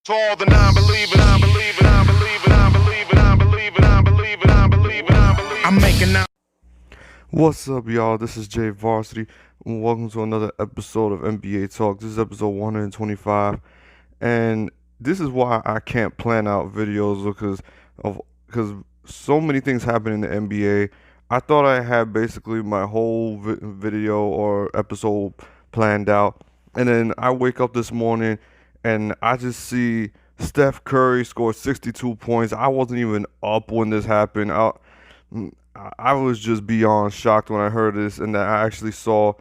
To all the non-believers, non-believers, non-believers, non-believers, non-believers, non-believers, non-believers, non-believers. I'm making out. What's up, y'all? This is Jay Varsity, and welcome to another episode of NBA Talk. This is episode 125, and this is why I can't plan out videos because so many things happen in the NBA. I thought I had basically my whole video or episode planned out, and then I wake up this morning and I just see Steph Curry score 62 points. I wasn't even up when this happened. I was just beyond shocked when I heard this, and that I actually saw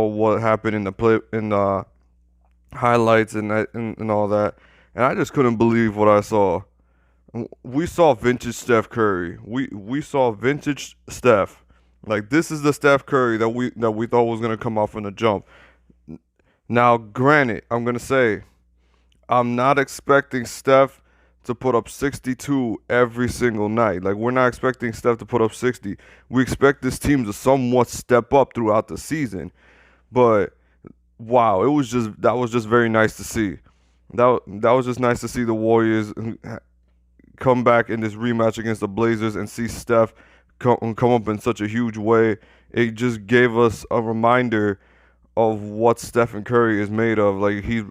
what happened in the highlights and all that, and I just couldn't believe what I saw. We saw vintage Steph Curry. We saw vintage Steph. Like, this is the Steph Curry that we thought was gonna come off from the jump. Now, granted, I'm gonna say I'm not expecting Steph to put up 62 every single night. Like, we're not expecting Steph to put up 60. We expect this team to somewhat step up throughout the season. But wow, that was just very nice to see. That was just nice to see the Warriors come back in this rematch against the Blazers and see Steph come up in such a huge way. It just gave us a reminder of what Stephen Curry is made of. Like, he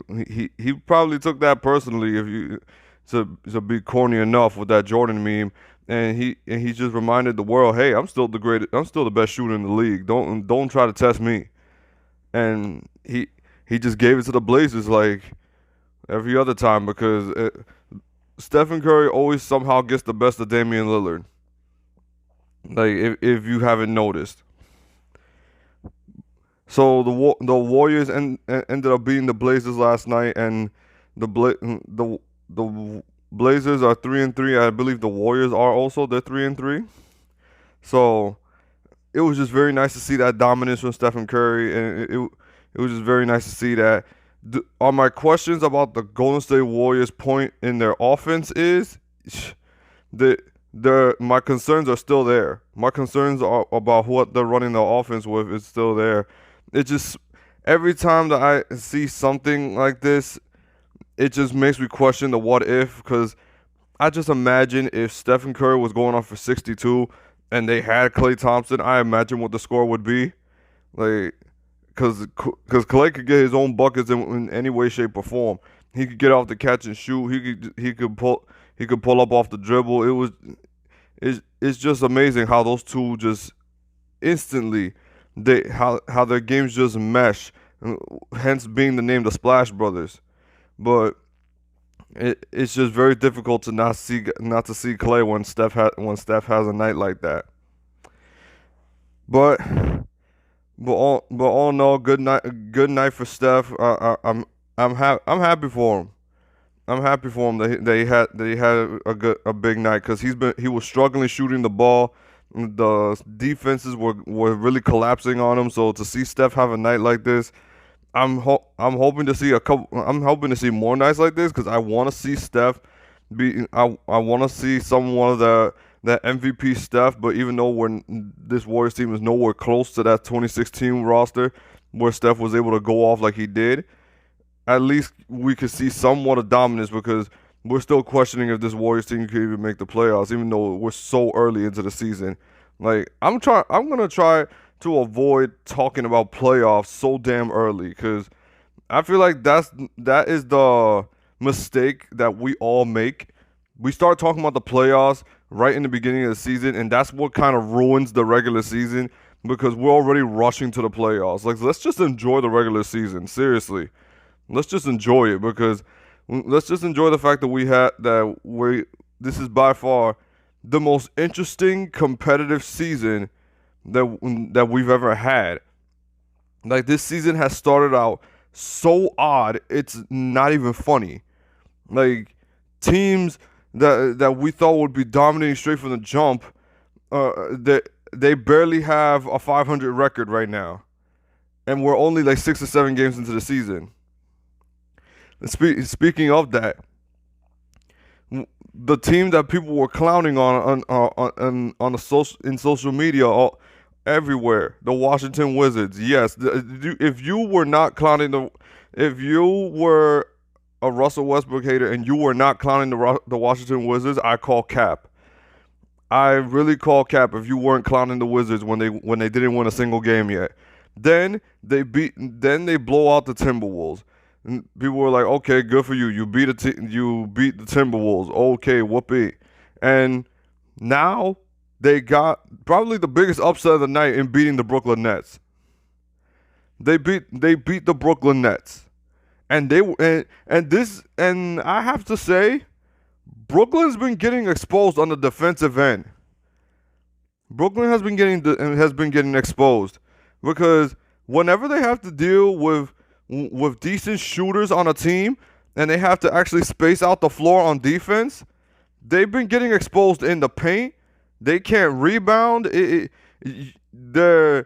probably took that personally, if you to be corny enough, with that Jordan meme, and he just reminded the world, hey, I'm still the best shooter in the league. Don't try to test me. And he just gave it to the Blazers like every other time, because Stephen Curry always somehow gets the best of Damian Lillard. Like, if you haven't noticed. So the Warriors ended up beating the Blazers last night, and the Blazers are 3-3. I believe the Warriors are also. They're 3-3. So it was just very nice to see that dominance from Stephen Curry, and it was just very nice to see that. Are my questions about the Golden State Warriors point in their offense is my concerns are still there. My concerns are about what they're running the offense with is still there. It just, every time that I see something like this, it just makes me question the what if, because I just imagine if Stephen Curry was going off for 62 and they had Klay Thompson, I imagine what the score would be. Like, because Klay could get his own buckets in any way, shape, or form. He could get off the catch and shoot. He could pull up off the dribble. It's just amazing how those two just instantly, how their games just mesh, hence being the name the Splash Brothers. But it's just very difficult to not see Klay when Steph has a night like that. But all in all, good night for Steph. I'm happy for him. I'm happy for him that he had a big night, because he was struggling shooting the ball. The defenses were really collapsing on him. So to see Steph have a night like this, I'm hoping to see I'm hoping to see more nights like this, because I want to see Steph be. I want to see someone of that MVP Steph. But even though this Warriors team is nowhere close to that 2016 roster where Steph was able to go off like he did, at least we could see somewhat of dominance, because we're still questioning if this Warriors team could even make the playoffs, even though we're so early into the season. Like, I'm gonna try to avoid talking about playoffs so damn early, because I feel like that is the mistake that we all make. We start talking about the playoffs right in the beginning of the season, and that's what kind of ruins the regular season, because we're already rushing to the playoffs. Like, let's just enjoy the regular season. Seriously. Let's just enjoy it, because let's just enjoy the fact that this is by far the most interesting competitive season that we've ever had. Like, this season has started out so odd, it's not even funny. Like, teams that we thought would be dominating straight from the jump, they barely have a 500 record right now, and we're only like 6 or 7 games into the season. Speaking of that, the team that people were clowning on in social media, everywhere, the Washington Wizards. Yes, if you were not clowning if you were a Russell Westbrook hater and you were not clowning the Washington Wizards, I call cap. I really call cap if you weren't clowning the Wizards when they didn't win a single game yet. Then they blow out the Timberwolves. And people were like, "Okay, good for you. You beat the Timberwolves. Okay, whoopee." And now they got probably the biggest upset of the night in beating the Brooklyn Nets. They beat the Brooklyn Nets. And I have to say, Brooklyn's been getting exposed on the defensive end. Brooklyn has been getting exposed because whenever they have to deal with decent shooters on a team and they have to actually space out the floor on defense, they've been getting exposed in the paint. They can't rebound. They're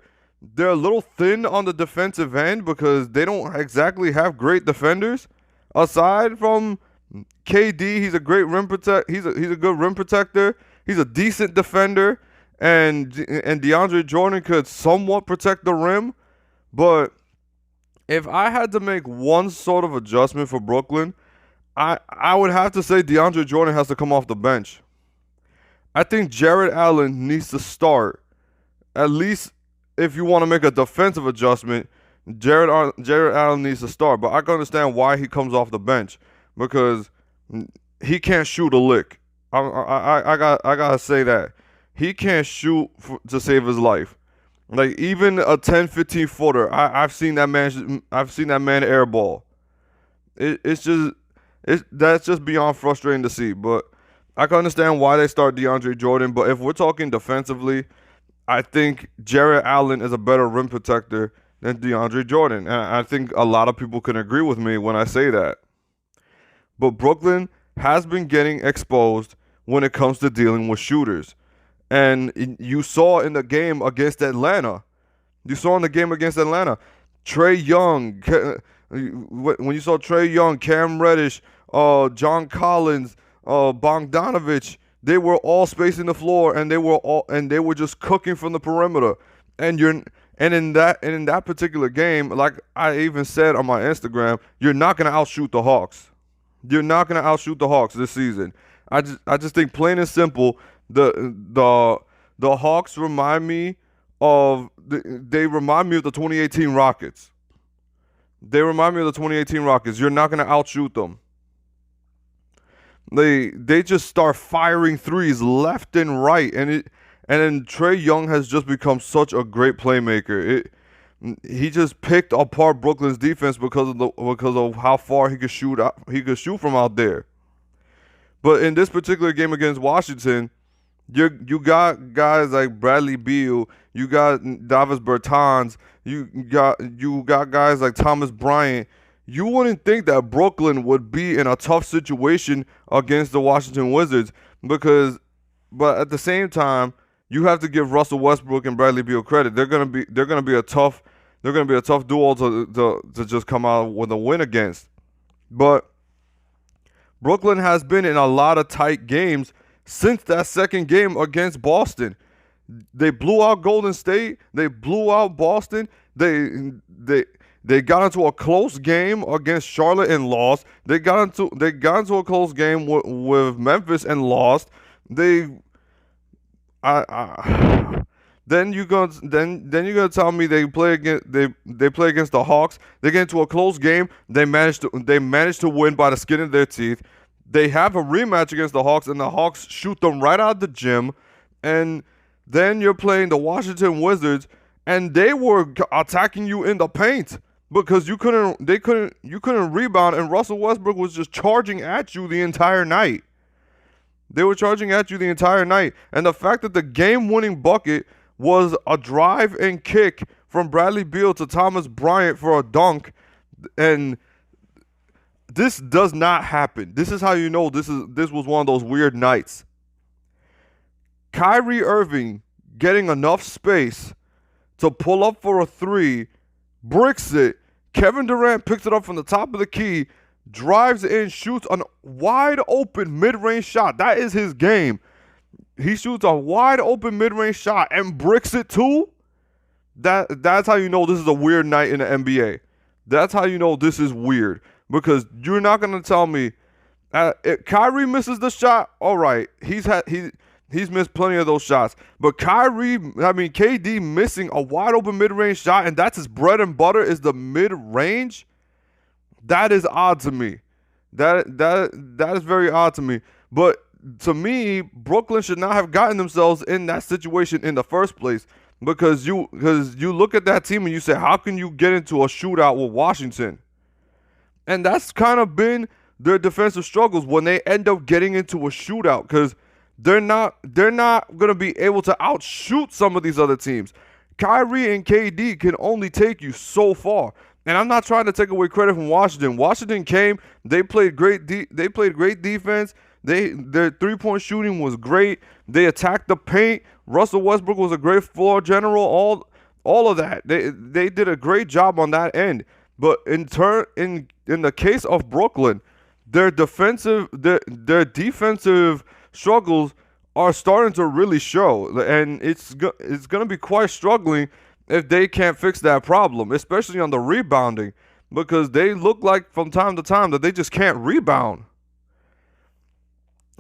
a little thin on the defensive end because they don't exactly have great defenders. Aside from KD, he's a great rim protector. He's a good rim protector. He's a decent defender, and DeAndre Jordan could somewhat protect the rim. But if I had to make one sort of adjustment for Brooklyn, I would have to say DeAndre Jordan has to come off the bench. I think Jarrett Allen needs to start. At least if you want to make a defensive adjustment, Jarrett Allen needs to start. But I can understand why he comes off the bench because he can't shoot a lick. I gotta say that he can't shoot to save his life. Like even a 10, 15 footer, I've seen that man airball. That's just beyond frustrating to see. But I can understand why they start DeAndre Jordan. But if we're talking defensively, I think Jarrett Allen is a better rim protector than DeAndre Jordan. And I think a lot of people can agree with me when I say that. But Brooklyn has been getting exposed when it comes to dealing with shooters. And you saw in the game against Atlanta. Trae Young, when you saw Trae Young, Cam Reddish, John Collins, Bogdanovich, they were all spacing the floor and they were just cooking from the perimeter. And in that particular game, like I even said on my Instagram, you're not gonna outshoot the Hawks. You're not gonna outshoot the Hawks this season. I just think plain and simple, the Hawks remind me of the 2018 Rockets. They remind me of the 2018 Rockets. You're not gonna outshoot them. They just start firing threes left and right, and then Trae Young has just become such a great playmaker. He just picked apart Brooklyn's defense because of how far he could shoot from out there. But in this particular game against Washington, you got guys like Bradley Beal, you got Davis Bertans, you got guys like Thomas Bryant. You wouldn't think that Brooklyn would be in a tough situation against the Washington Wizards but at the same time, you have to give Russell Westbrook and Bradley Beal credit. They're gonna be a tough duo to just come out with a win against. But Brooklyn has been in a lot of tight games since that second game against Boston. They blew out Golden State. They blew out Boston. They got into a close game against Charlotte and lost. They got into a close game with Memphis and lost. Then you're gonna tell me they play against the Hawks. They get into a close game. They managed to win by the skin of their teeth. They have a rematch against the Hawks, and the Hawks shoot them right out of the gym. And then you're playing the Washington Wizards, and they were attacking you in the paint because you couldn't rebound, and Russell Westbrook was just charging at you the entire night. They were charging at you the entire night. And the fact that the game-winning bucket was a drive and kick from Bradley Beal to Thomas Bryant for a dunk, and this does not happen. This is how you know this was one of those weird nights. Kyrie Irving getting enough space to pull up for a three, bricks it. Kevin Durant picks it up from the top of the key, drives in, shoots a wide open mid-range shot. That is his game. He shoots a wide open mid-range shot and bricks it too. That's how you know this is a weird night in the NBA. That's how you know this is weird. because you're not gonna tell me if Kyrie misses the shot. All right, he's missed plenty of those shots, but KD missing a wide open mid range shot, and that's his bread and butter is the mid range. That is odd to me. That is very odd to me. But to me, Brooklyn should not have gotten themselves in that situation in the first place, because you look at that team and you say, how can you get into a shootout with Washington? And that's kind of been their defensive struggles when they end up getting into a shootout, because they're not going to be able to outshoot some of these other teams. Kyrie and KD can only take you so far. And I'm not trying to take away credit from Washington. Washington came, they played great defense. Their three-point shooting was great. They attacked the paint. Russell Westbrook was a great floor general. All of that. They did a great job on that end. But in the case of Brooklyn, their defensive struggles are starting to really show, and it's going to be quite struggling if they can't fix that problem, especially on the rebounding, because they look like from time to time that they just can't rebound.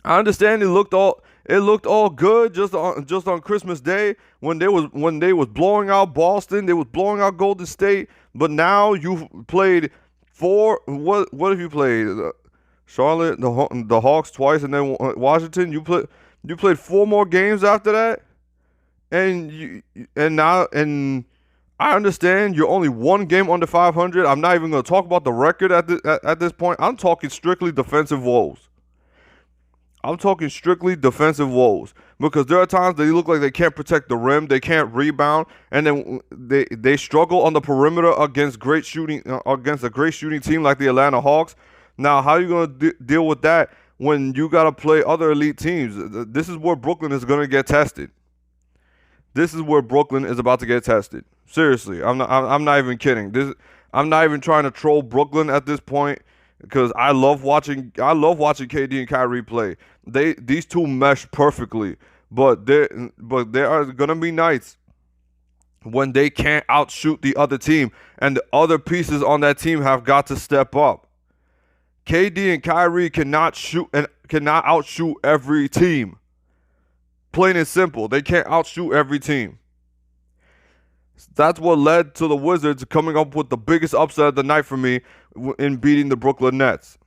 I understand it looked all good just on Christmas Day when they was blowing out Boston, they was blowing out Golden State, but now you've played what have you played? Charlotte, the Hawks twice, and then Washington. You played 4 more games after that. And I understand you're only 1 game under 500. I'm not even going to talk about the record at this point. I'm talking strictly defensive woes. Because there are times they look like they can't protect the rim, they can't rebound, and then they struggle on the perimeter against a great shooting team like the Atlanta Hawks. Now, how are you going to deal with that when you got to play other elite teams? This is where Brooklyn is going to get tested. This is where Brooklyn is about to get tested. Seriously, I'm not even kidding. I'm not even trying to troll Brooklyn at this point, because I love watching KD and Kyrie play. These two mesh perfectly, but there are gonna be nights when they can't outshoot the other team, and the other pieces on that team have got to step up. KD and Kyrie cannot outshoot every team. Plain and simple, they can't outshoot every team. That's what led to the Wizards coming up with the biggest upset of the night for me in beating the Brooklyn Nets.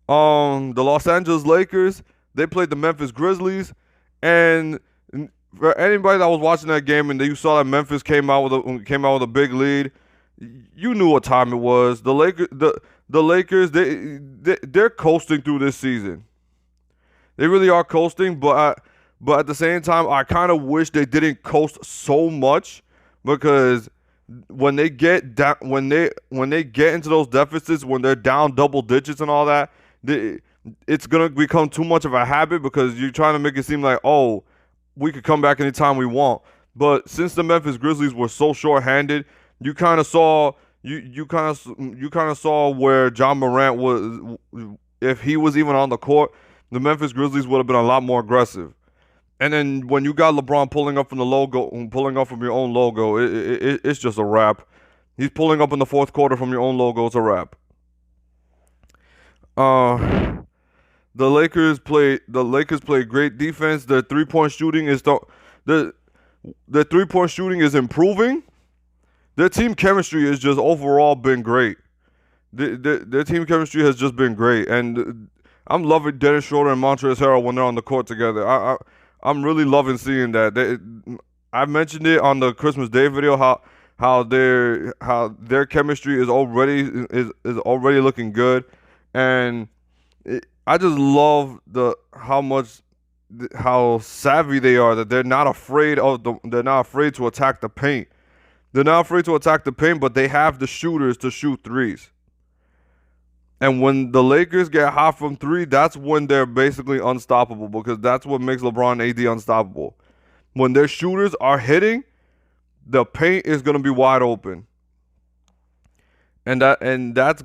The Los Angeles Lakers, they played the Memphis Grizzlies, and for anybody that was watching that game and you saw that Memphis came out with a big lead, you knew what time it was. The Lakers, they're coasting through this season. They really are coasting, but at the same time, I kind of wish they didn't coast so much, because when they get down, when they get into those deficits, when they're down double digits and all that, it's gonna become too much of a habit, because you're trying to make it seem like, oh, we could come back anytime we want. But since the Memphis Grizzlies were so short-handed, you kind of saw where John Morant was. If he was even on the court, the Memphis Grizzlies would have been a lot more aggressive. And then when you got LeBron pulling up from your own logo, it's just a wrap. He's pulling up in the fourth quarter from your own logo. It's a wrap. The Lakers play great defense. Their three-point shooting is improving. Their team chemistry has just overall been great. Their team chemistry has just been great, and I'm loving Dennis Schroeder and Montrezl Harrell when they're on the court together. I'm really loving seeing that. I mentioned it on the Christmas Day video how their chemistry is already looking good, and I just love how savvy they are, that they're not afraid to attack the paint. They're not afraid to attack the paint, but they have the shooters to shoot threes. And when the Lakers get hot from 3, that's when they're basically unstoppable, because that's what makes LeBron and AD unstoppable. When their shooters are hitting, the paint is going to be wide open. And that's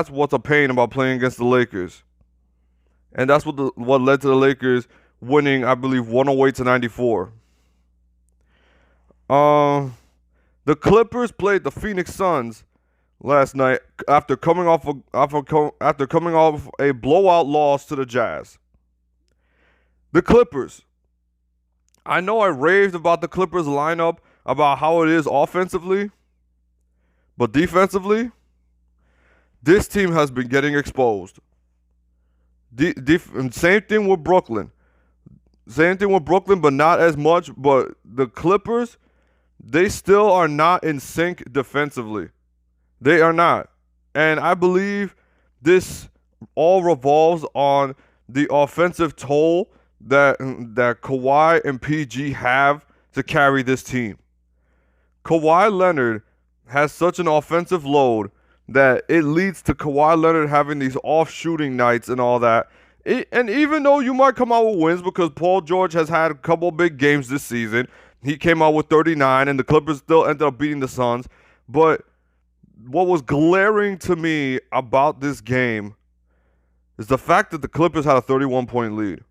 what's a pain about playing against the Lakers. And that's what led to the Lakers winning, I believe, 108-94. The Clippers played the Phoenix Suns last night after coming off a blowout loss to the Jazz. The Clippers. I know I raved about the Clippers lineup, about how it is offensively, but defensively, this team has been getting exposed. Same thing with Brooklyn. But not as much. But the Clippers, they still are not in sync defensively. They are not. And I believe this all revolves on the offensive toll that Kawhi and PG have to carry this team. Kawhi Leonard has such an offensive load that it leads to Kawhi Leonard having these off shooting nights and all that. And even though you might come out with wins because Paul George has had a couple big games this season, he came out with 39 and the Clippers still ended up beating the Suns. But what was glaring to me about this game is the fact that the Clippers had a 31-point lead.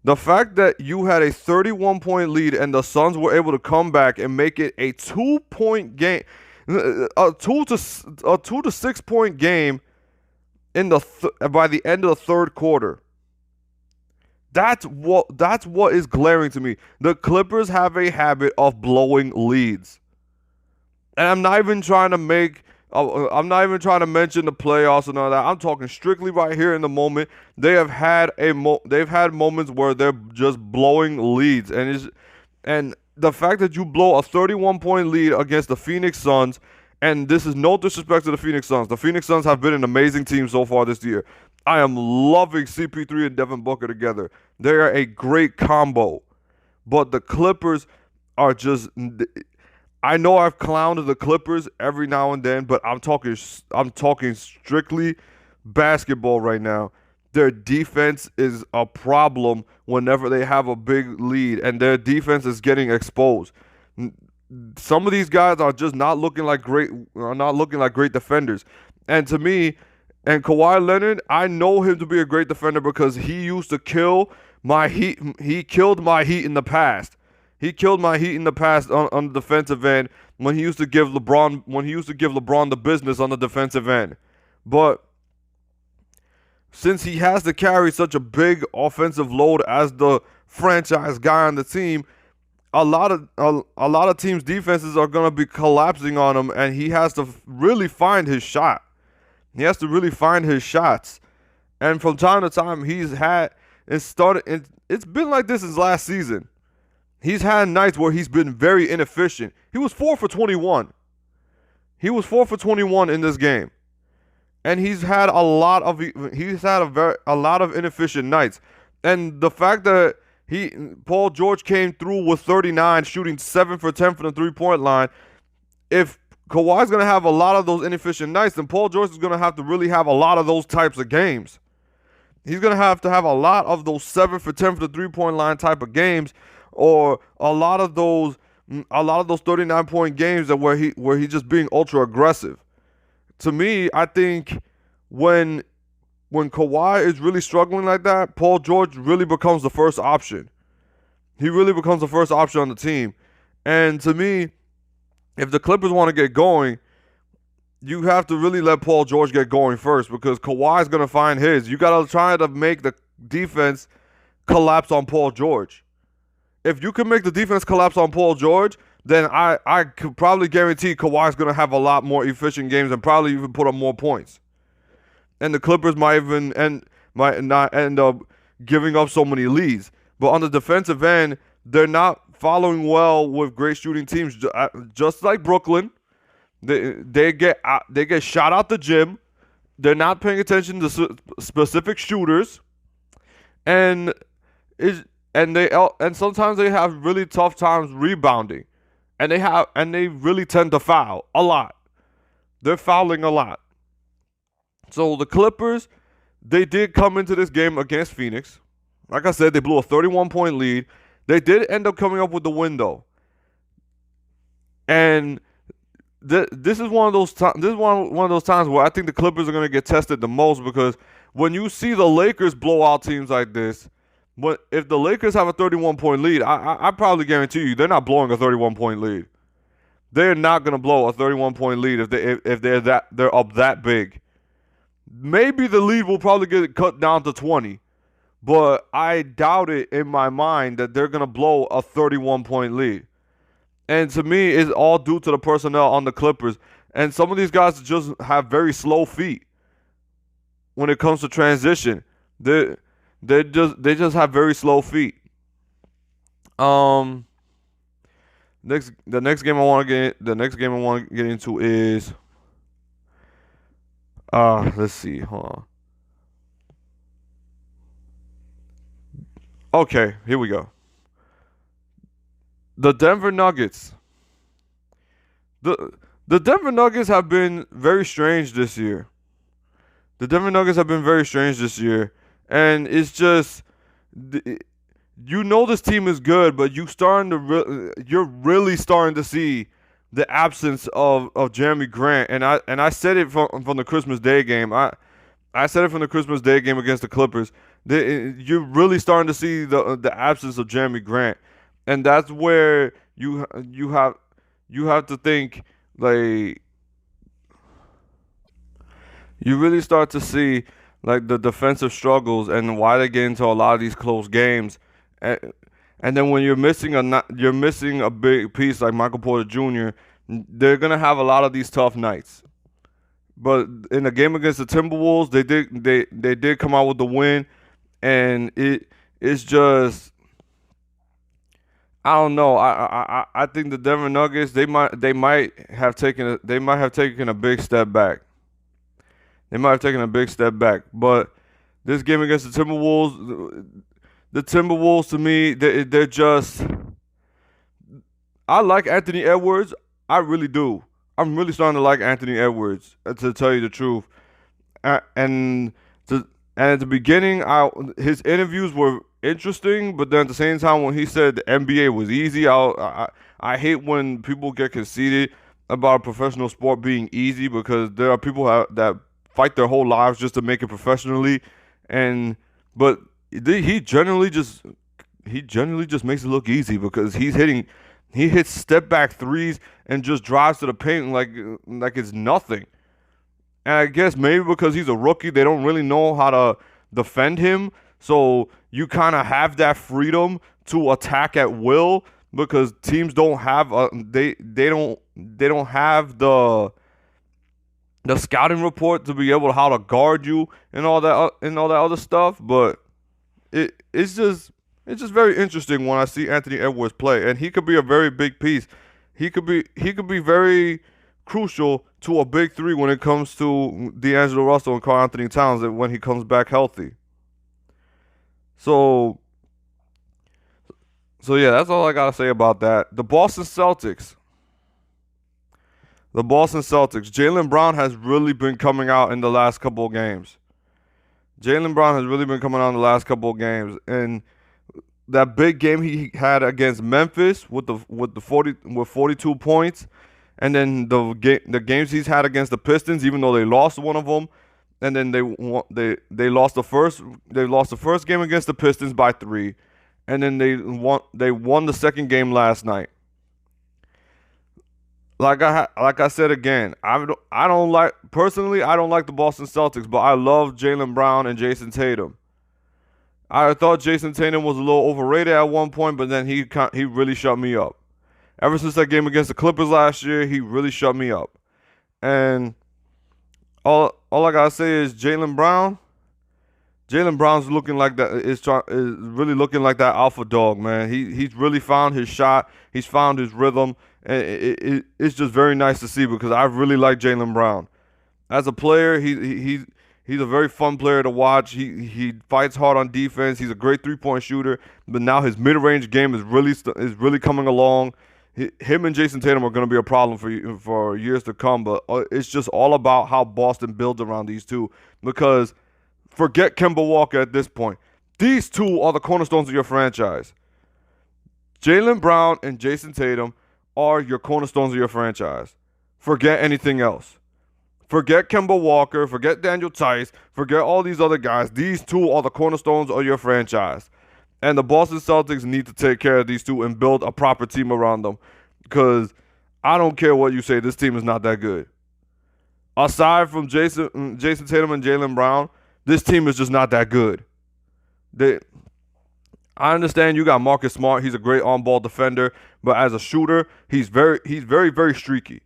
The fact that you had a 31-point lead and the Suns were able to come back and make it a 2-point game, a 2 to 6 point game in by the end of the third quarter. That's what is glaring to me. The Clippers have a habit of blowing leads. And I'm not even trying to mention the playoffs and all that. I'm talking strictly right here in the moment. They've had moments where they're just blowing leads, and the fact that you blow a 31-point lead against the Phoenix Suns, and this is no disrespect to the Phoenix Suns. The Phoenix Suns have been an amazing team so far this year. I am loving CP3 and Devin Booker together. They are a great combo. But the Clippers are just... I know I've clowned the Clippers every now and then, but I'm talking strictly basketball right now. Their defense is a problem whenever they have a big lead, and their defense is getting exposed. Some of these guys are just not looking like great defenders. And to me, and Kawhi Leonard, I know him to be a great defender because he used to kill my heat. He killed my heat in the past. He killed my heat in the past on the defensive end when he used to give LeBron the business on the defensive end. But since he has to carry such a big offensive load as the franchise guy on the team, a lot of teams' defenses are going to be collapsing on him, and he has to really find his shot. He has to really find his shots. And from time to time, it's been like this since last season. He's had nights where he's been very inefficient. He was 4 for 21. He was 4 for 21 in this game. And he's had a lot of inefficient nights. And the fact that Paul George came through with 39, shooting 7 for 10 from the three-point line. If Kawhi's going to have a lot of those inefficient nights, then Paul George is going to have to really have a lot of those types of games. He's going to have a lot of those 7 for 10 for the three-point line type of games, or a lot of those 39-point games where he's just being ultra aggressive. To me, I think when Kawhi is really struggling like that, Paul George really becomes the first option. He really becomes the first option on the team. And to me, if the Clippers want to get going, you have to really let Paul George get going first, because Kawhi is going to find his. You got to try to make the defense collapse on Paul George. If you can make the defense collapse on Paul George, then I could probably guarantee Kawhi's going to have a lot more efficient games and probably even put up more points. And the Clippers might not end up giving up so many leads. But on the defensive end, they're not following well with great shooting teams. Just like Brooklyn, they get shot out the gym. They're not paying attention to specific shooters, and sometimes they have really tough times rebounding, and they really tend to foul a lot. They're fouling a lot. So the Clippers, they did come into this game against Phoenix. Like I said, they blew a 31-point lead. They did end up coming up with the win, though. And this is one of those times. This is one of those times where I think the Clippers are going to get tested the most, because when you see the Lakers blow out teams like this, but if the Lakers have a 31-point lead, I probably guarantee you they're not blowing a 31-point lead. they're not gonna blow a 31-point lead if they're up that big. Maybe the lead will probably get cut down to 20, but I doubt it in my mind that they're gonna blow a 31-point lead. And to me, it's all due to the personnel on the Clippers. And some of these guys just have very slow feet when it comes to transition. They just have very slow feet. The next game I want to get into is let's see, hold on. Okay, here we go. The Denver Nuggets. The Denver Nuggets have been very strange this year. The Denver Nuggets have been very strange this year, and it's just you know this team is good, but you're really starting to see the absence of Jeremy Grant, and I said it from the Christmas Day game. I said it from the Christmas Day game against the Clippers. You're really starting to see the absence of Jeremy Grant, and that's where you have to think, like, you really start to see like the defensive struggles and why they get into a lot of these close games. And then when you're missing a big piece like Michael Porter Jr., they're gonna have a lot of these tough nights. But in the game against the Timberwolves, they did come out with the win, and it's just, I don't know. I think the Denver Nuggets, they might have taken a big step back. They might have taken a big step back. But this game against the Timberwolves, to me, they're just. I like Anthony Edwards. I really do. I'm really starting to like Anthony Edwards, to tell you the truth. And at the beginning, his interviews were interesting, but then at the same time, when he said the NBA was easy, I hate when people get conceited about a professional sport being easy, because there are people that fight their whole lives just to make it professionally, but he generally just makes it look easy, because he hits step back threes and just drives to the paint like it's nothing. And I guess maybe because he's a rookie, they don't really know how to defend him. So you kind of have that freedom to attack at will, because teams don't have they don't have the scouting report to be able to how to guard you and all that other stuff. But it's just very interesting when I see Anthony Edwards play, and he could be a very big piece. He could be very crucial to a big three when it comes to D'Angelo Russell and Karl Anthony Towns when he comes back healthy. So yeah, that's all I gotta say about that. The Boston Celtics. Jaylen Brown has really been coming out in the last couple of games. And that big game he had against Memphis with 42 points, and then the games he's had against the Pistons, even though they lost one of them, and then they lost the first game against the Pistons by 3, and then they won the second game last night. Like I said again, I don't like the Boston Celtics, but I love Jaylen Brown and Jason Tatum. I thought Jason Tatum was a little overrated at one point, but then he really shut me up. Ever since that game against the Clippers last year, he really shut me up. And all I gotta say is Jaylen Brown's looking like that. Is really looking like that alpha dog, man. He's really found his shot. He's found his rhythm, and it's just very nice to see, because I really like Jaylen Brown as a player. He's a very fun player to watch. He fights hard on defense. He's a great 3-point shooter, but now his mid-range game is really coming along. Him and Jason Tatum are going to be a problem for years to come, but it's just all about how Boston builds around these two, because forget Kemba Walker at this point. These two are the cornerstones of your franchise. Jaylen Brown and Jason Tatum are your cornerstones of your franchise. Forget anything else. Forget Kemba Walker, forget Daniel Tice, forget all these other guys. These two are the cornerstones of your franchise. And the Boston Celtics need to take care of these two and build a proper team around them. Because I don't care what you say. This team is not that good. Aside from Jason Tatum and Jaylen Brown, this team is just not that good. I understand you got Marcus Smart. He's a great on-ball defender, but as a shooter, he's very, very streaky.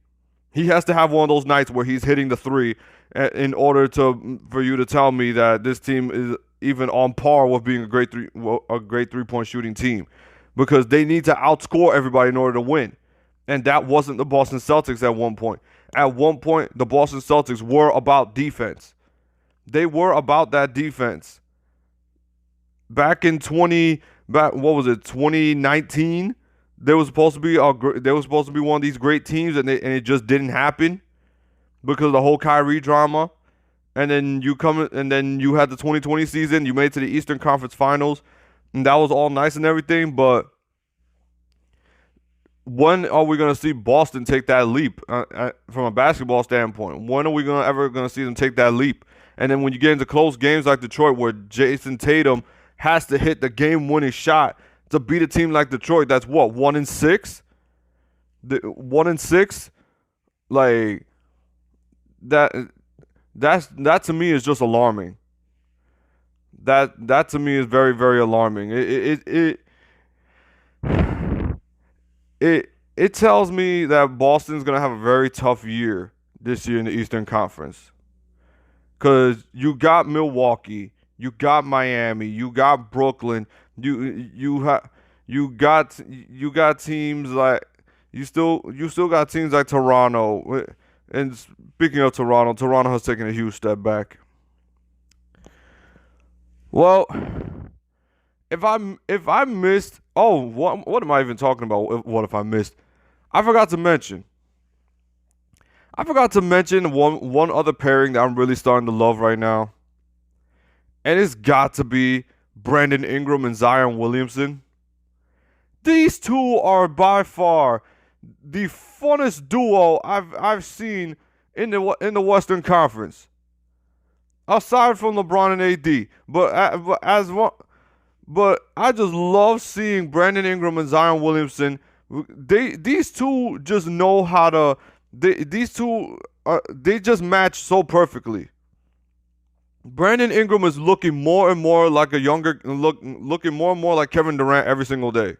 He has to have one of those nights where he's hitting the three in order for you to tell me that this team is even on par with being a great three-point shooting team, because they need to outscore everybody in order to win. And that wasn't the Boston Celtics at one point. At one point, the Boston Celtics were about defense. They were about that defense. Back in 2019, they were supposed to be one of these great teams, and it just didn't happen because of the whole Kyrie drama. And then you had the 2020 season. You made it to the Eastern Conference Finals, and that was all nice and everything. But when are we going to see Boston take that leap from a basketball standpoint? When are we ever going to see them take that leap? And then when you get into close games like Detroit, where Jason Tatum has to hit the game-winning shot to beat a team like Detroit, that's what, 1-6? 1-6? Like, that to me is just alarming. That to me is very, very alarming. It tells me that Boston's gonna have a very tough year this year in the Eastern Conference, because you got Milwaukee, you got Miami, you got Brooklyn, you got teams like you still got teams like Toronto. And speaking of Toronto has taken a huge step back. Well, if I missed, what am I even talking about? What if I missed? I forgot to mention one other pairing that I'm really starting to love right now. And it's got to be Brandon Ingram and Zion Williamson. These two are by far the funnest duo I've seen in the Western Conference, aside from LeBron and AD. But I just love seeing Brandon Ingram and Zion Williamson. These two just know how to. They just match so perfectly. Brandon Ingram is looking more and more like looking more and more like Kevin Durant every single day.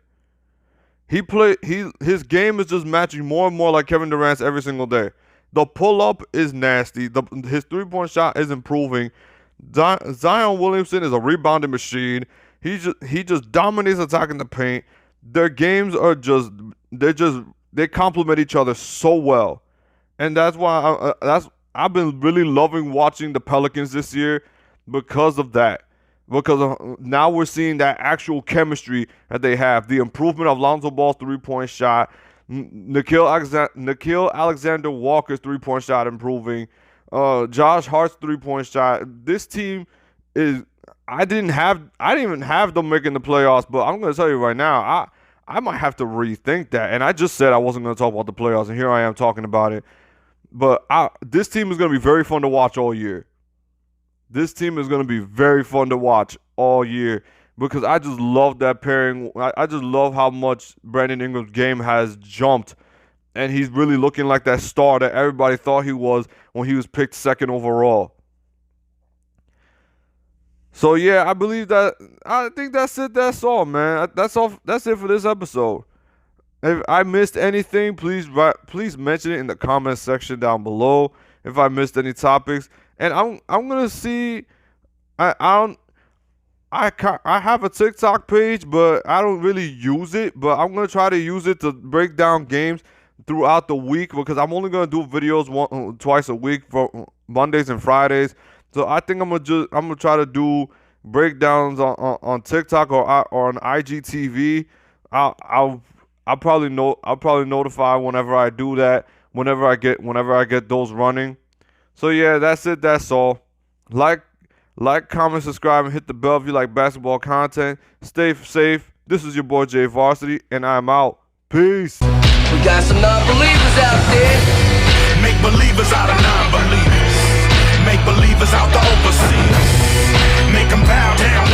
His game is just matching more and more like Kevin Durant's every single day. The pull-up is nasty. His three-point shot is improving. Zion Williamson is a rebounding machine. He just dominates attacking the paint. Their games are they complement each other so well. And that's why I've been really loving watching the Pelicans this year because of that. Because now we're seeing that actual chemistry that they have. The improvement of Lonzo Ball's three-point shot. Nickeil Alexander Walker's three-point shot improving. Josh Hart's three-point shot. This team is I didn't even have them making the playoffs, but I'm going to tell you right now, I might have to rethink that. And I just said I wasn't going to talk about the playoffs, and here I am talking about it. But this team is going to be very fun to watch all year. This team is going to be very fun to watch all year because I just love that pairing. I just love how much Brandon Ingram's game has jumped, and he's really looking like that star that everybody thought he was when he was picked second overall. So, yeah, I think that's it. That's all, man. That's all. That's it for this episode. If I missed anything, please mention it in the comment section down below. If I missed any topics. And I'm gonna see. I have a TikTok page, but I don't really use it. But I'm gonna try to use it to break down games throughout the week because I'm only gonna do videos twice a week for Mondays and Fridays. So I think I'm gonna try to do breakdowns on TikTok or on IGTV. I'll probably notify whenever I do that. Whenever I get those running. So, yeah, that's it. That's all. Like, comment, subscribe, and hit the bell if you like basketball content. Stay safe. This is your boy, Jay Varsity, and I'm out. Peace. We got some non-believers out there. Make believers out of non-believers. Make believers out the overseers. Make them bow down.